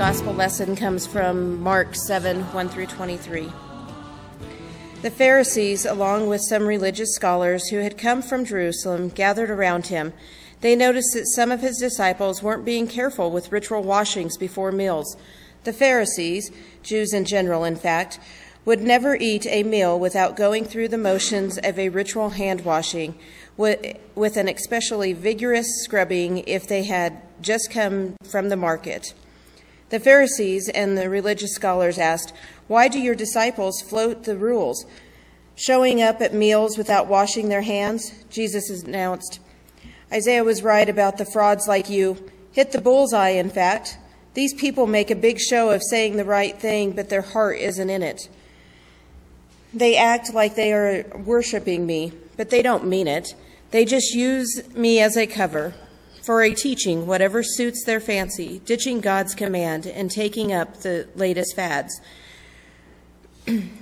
gospel lesson comes from Mark 7, 1 through 23. The Pharisees, along with some religious scholars who had come from Jerusalem, gathered around him. They noticed that some of his disciples weren't being careful with ritual washings before meals. The Pharisees, Jews in general, in fact, would never eat a meal without going through the motions of a ritual hand washing, with an especially vigorous scrubbing if they had just come from the market. The Pharisees and the religious scholars asked, "Why do your disciples float the rules, showing up at meals without washing their hands?" Jesus announced, "Isaiah was right about the frauds like you. Hit the bullseye, in fact. These people make a big show of saying the right thing, but their heart isn't in it. They act like they are worshiping me, but they don't mean it. They just use me as a cover for a teaching, whatever suits their fancy, ditching God's command and taking up the latest fads."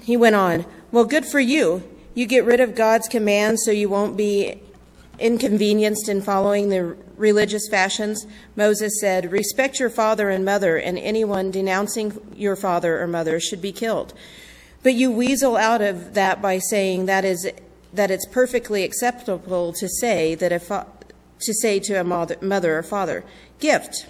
He went on, "Well, good for you. You get rid of God's command so you won't be inconvenienced in following the religious fashions. Moses said, 'Respect your father and mother, and anyone denouncing your father or mother should be killed.' But you weasel out of that by saying that it's perfectly acceptable to say to a mother or father, 'Gift.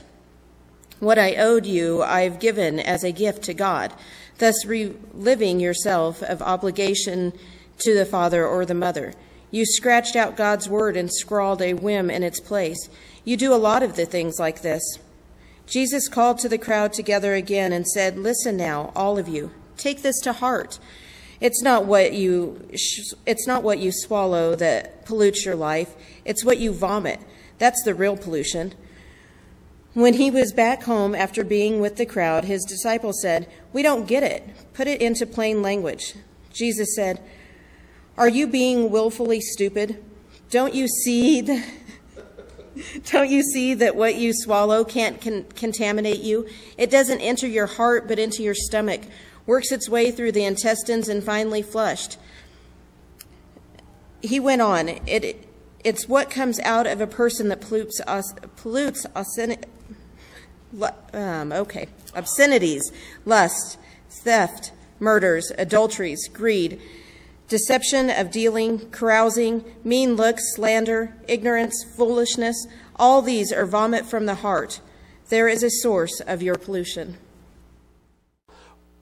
What I owed you, I've given as a gift to God,' thus relieving yourself of obligation to the father or the mother. You scratched out God's word and scrawled a whim in its place. You do a lot of the things like this." Jesus called to the crowd together again and said, "Listen now, all of you. Take this to heart. It's not what you swallow that pollutes your life. It's what you vomit. That's the real pollution." When he was back home after being with the crowd, his disciples said, "We don't get it. Put it into plain language." Jesus said, "Are you being willfully stupid? Don't you see that what you swallow can't contaminate you? It doesn't enter your heart but into your stomach, works its way through the intestines and finally flushed." He went on, it's what comes out of a person that pollutes obscenities, lust, theft, murders, adulteries, greed, deception of dealing, carousing, mean looks, slander, ignorance, foolishness. All these are vomit from the heart. There is a source of your pollution.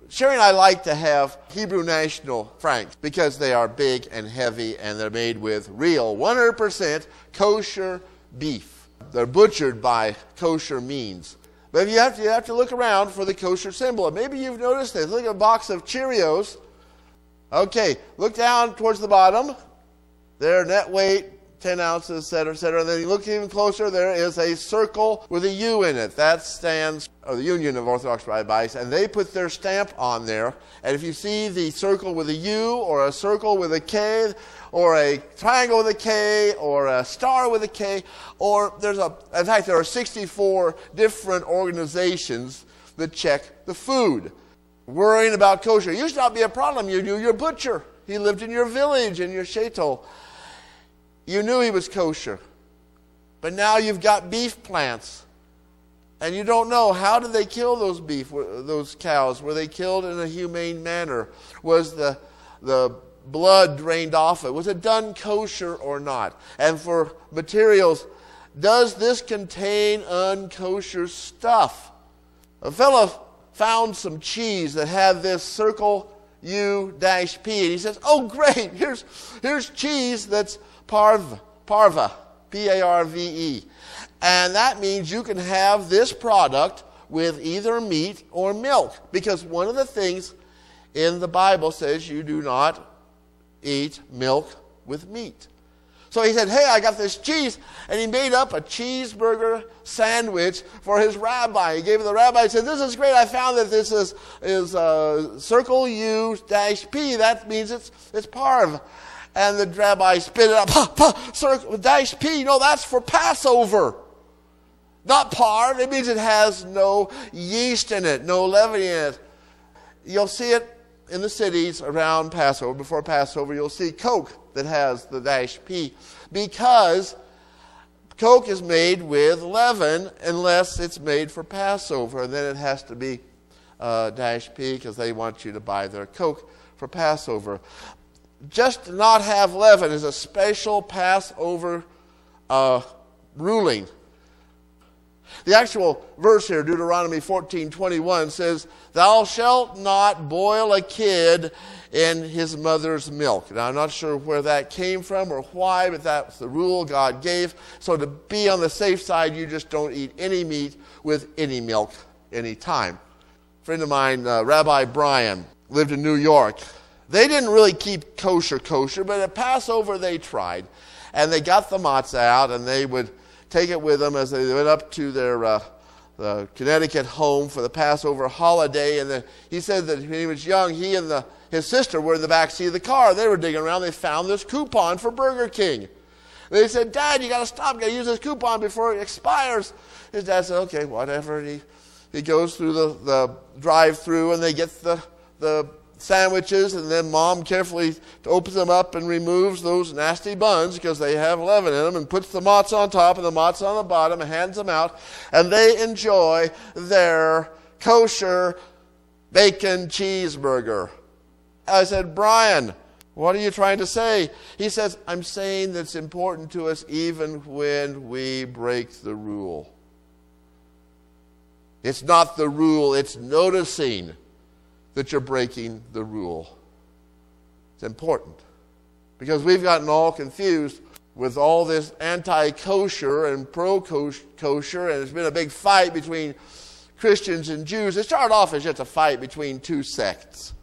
Sherry and I like to have Hebrew National Franks because they are big and heavy and they're made with real 100% kosher beef. They're butchered by kosher means. But you have to look around for the kosher symbol. And maybe you've noticed this. Look at a box of Cheerios. Okay, look down towards the bottom. Their net weight, 10 ounces, et cetera, et cetera. And then you look even closer, there is a circle with a U in it. That stands for the Union of Orthodox Rabbis, and they put their stamp on there. And if you see the circle with a U or a circle with a K or a triangle with a K or a star with a K, or in fact, there are 64 different organizations that check the food. Worrying about kosher used to not be a problem. You knew your butcher. He lived in your village, in your shtetl. You knew he was kosher. But now you've got beef plants. And you don't know, how did they kill those cows? Were they killed in a humane manner? Was the blood drained off it? Was it done kosher or not? And for materials, does this contain unkosher stuff? A fellow found some cheese that had this circle U-P, and he says, "Oh, great! Here's cheese that's parve, P-A-R-V-E, and that means you can have this product with either meat or milk, because one of the things in the Bible says you do not eat milk with meat." So he said, "Hey, I got this cheese," and he made up a cheeseburger sandwich for his rabbi. He gave it to the rabbi and said, "This is great. I found that this is circle U-P. That means it's parve." And the rabbi spit it up. Circle -P. No, that's for Passover. Not parve. It means it has no yeast in it, no leaven in it. You'll see it in the cities around Passover. Before Passover, you'll see Coke that has the -P, because Coke is made with leaven unless it's made for Passover, and then it has to be dash P because they want you to buy their Coke for Passover. Just to not have leaven is a special Passover ruling. The actual verse here, Deuteronomy 14:21, says, "Thou shalt not boil a kid in his mother's milk." Now, I'm not sure where that came from or why, but that's the rule God gave. So to be on the safe side, you just don't eat any meat with any milk any time. A friend of mine, Rabbi Brian, lived in New York. They didn't really keep kosher, but at Passover they tried. And they got the matzah out, and they would take it with them as they went up to their Connecticut home for the Passover holiday. And he said that when he was young, he and his sister were in the back seat of the car. They were digging around. They found this coupon for Burger King. They said, "Dad, you got to stop. You got to use this coupon before it expires." His dad said, "Okay, whatever." And he goes through the drive-through, and they get the sandwiches, and then Mom carefully opens them up and removes those nasty buns because they have leaven in them, and puts the matzah on top and the matzah on the bottom and hands them out, and they enjoy their kosher bacon cheeseburger. I said, "Brian, what are you trying to say?" He says, "I'm saying that it's important to us even when we break the rule." It's not the rule, it's noticing that you're breaking the rule. It's important. Because we've gotten all confused with all this anti-kosher and pro-kosher, and it's been a big fight between Christians and Jews. It started off as just a fight between two sects.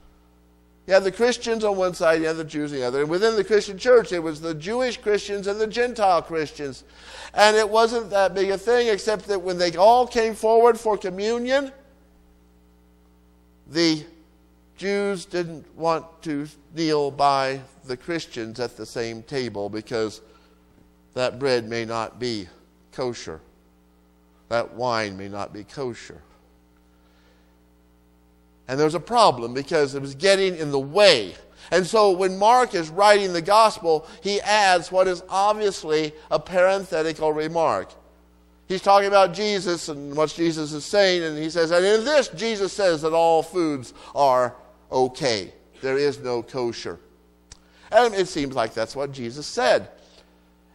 You have the Christians on one side, you have the Jews on the other. And within the Christian church, it was the Jewish Christians and the Gentile Christians. And it wasn't that big a thing, except that when they all came forward for communion, the Jews didn't want to kneel by the Christians at the same table because that bread may not be kosher. That wine may not be kosher. And there's a problem because it was getting in the way. And so when Mark is writing the gospel, he adds what is obviously a parenthetical remark. He's talking about Jesus and what Jesus is saying, and he says, and in this, Jesus says that all foods are okay. There is no kosher. And it seems like that's what Jesus said.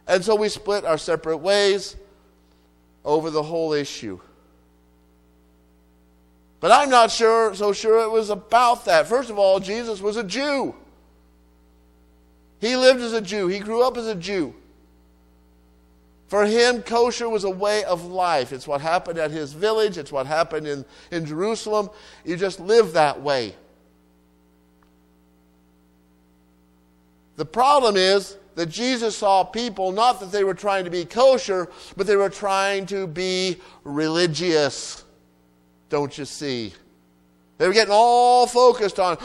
And so we split our separate ways over the whole issue. But I'm not so sure it was about that. First of all, Jesus was a Jew. He lived as a Jew. He grew up as a Jew. For him, kosher was a way of life. It's what happened at his village. It's what happened in Jerusalem. You just live that way. The problem is that Jesus saw people, not that they were trying to be kosher, but they were trying to be religious. Don't you see? They were getting all focused on,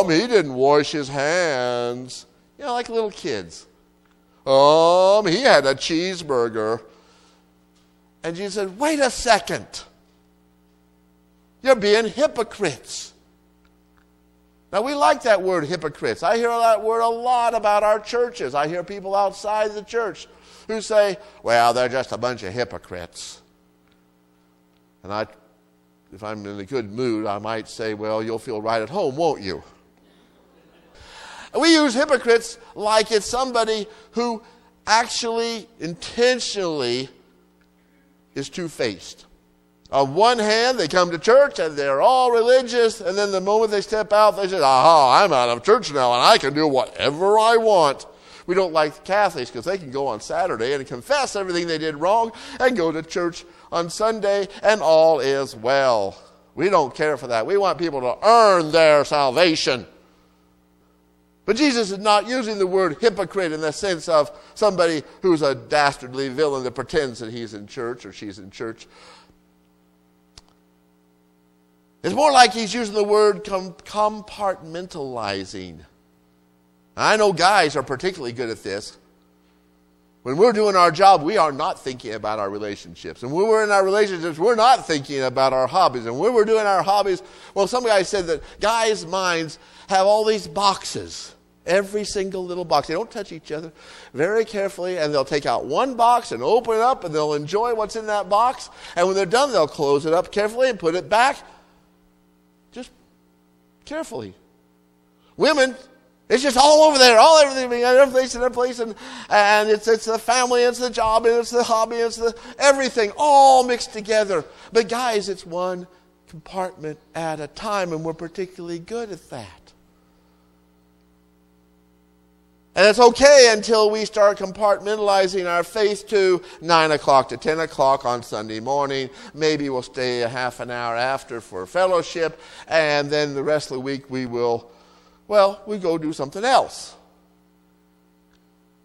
he didn't wash his hands. You know, like little kids. He had a cheeseburger. And Jesus said, wait a second. You're being hypocrites. Now, we like that word, hypocrites. I hear that word a lot about our churches. I hear people outside the church who say, well, they're just a bunch of hypocrites. And if I'm in a good mood, I might say, well, you'll feel right at home, won't you? We use hypocrites like it's somebody who actually, intentionally is two-faced. On one hand, they come to church and they're all religious, and then the moment they step out, they say, I'm out of church now and I can do whatever I want. We don't like the Catholics because they can go on Saturday and confess everything they did wrong and go to church on Sunday and all is well. We don't care for that. We want people to earn their salvation. But Jesus is not using the word hypocrite in the sense of somebody who's a dastardly villain that pretends that he's in church or she's in church. It's more like he's using the word compartmentalizing. I know guys are particularly good at this. When we're doing our job, we are not thinking about our relationships. And when we're in our relationships, we're not thinking about our hobbies. And when we're doing our hobbies, well, some guy said that guys' minds have all these boxes. Every single little box. They don't touch each other. Very carefully, and they'll take out one box and open it up, and they'll enjoy what's in that box. And when they're done, they'll close it up carefully and put it back. Just carefully. Women, it's just all over there, everything's in their place, and it's the family, it's the job, and it's the hobby, it's the everything, all mixed together. But guys, it's one compartment at a time, and we're particularly good at that. And it's okay until we start compartmentalizing our faith to 9 o'clock to 10 o'clock on Sunday morning. Maybe we'll stay a half an hour after for fellowship, and then the rest of the week we go do something else.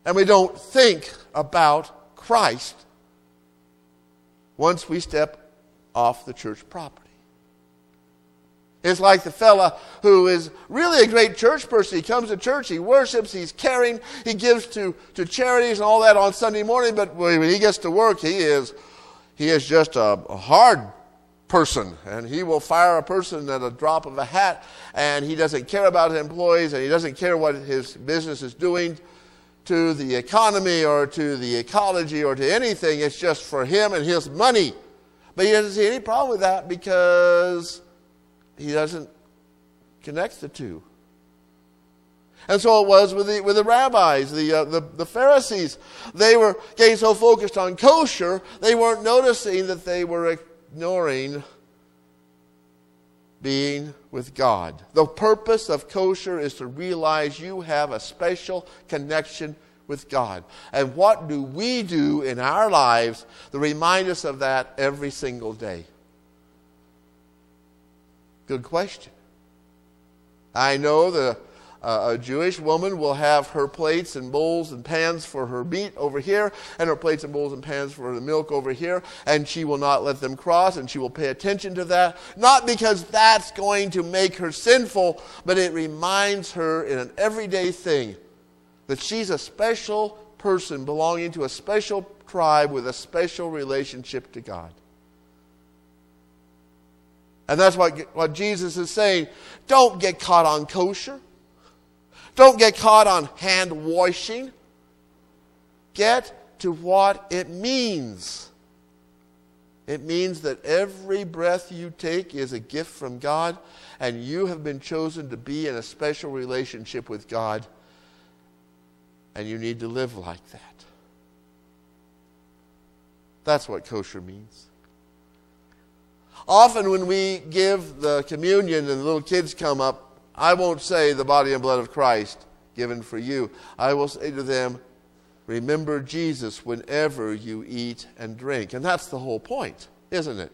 And we don't think about Christ once we step off the church property. It's like the fella who is really a great church person. He comes to church, he worships, he's caring, he gives to charities and all that on Sunday morning, but when he gets to work, he is just a hard person, and he will fire a person at a drop of a hat, and he doesn't care about his employees, and he doesn't care what his business is doing to the economy or to the ecology or to anything. It's just for him and his money. But he doesn't see any problem with that because he doesn't connect the two. And so it was with the rabbis, the Pharisees. They were getting so focused on kosher, they weren't noticing that they were ignoring being with God. The purpose of kosher is to realize you have a special connection with God. And what do we do in our lives to remind us of that every single day? Good question. I know that a Jewish woman will have her plates and bowls and pans for her meat over here, and her plates and bowls and pans for the milk over here, and she will not let them cross, and she will pay attention to that. Not because that's going to make her sinful, but it reminds her in an everyday thing that she's a special person belonging to a special tribe with a special relationship to God. And that's what Jesus is saying. Don't get caught on kosher. Don't get caught on hand washing. Get to what it means. It means that every breath you take is a gift from God, and you have been chosen to be in a special relationship with God, and you need to live like that. That's what kosher means. Often when we give the communion and the little kids come up, I won't say the body and blood of Christ given for you. I will say to them, remember Jesus whenever you eat and drink. And that's the whole point, isn't it?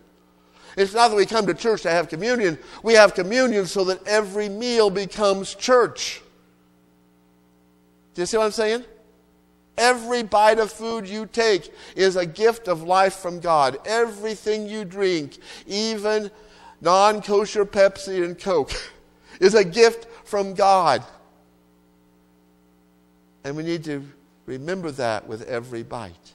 It's not that we come to church to have communion. We have communion so that every meal becomes church. Do you see what I'm saying? Every bite of food you take is a gift of life from God. Everything you drink, even non-kosher Pepsi and Coke, is a gift from God. And we need to remember that with every bite.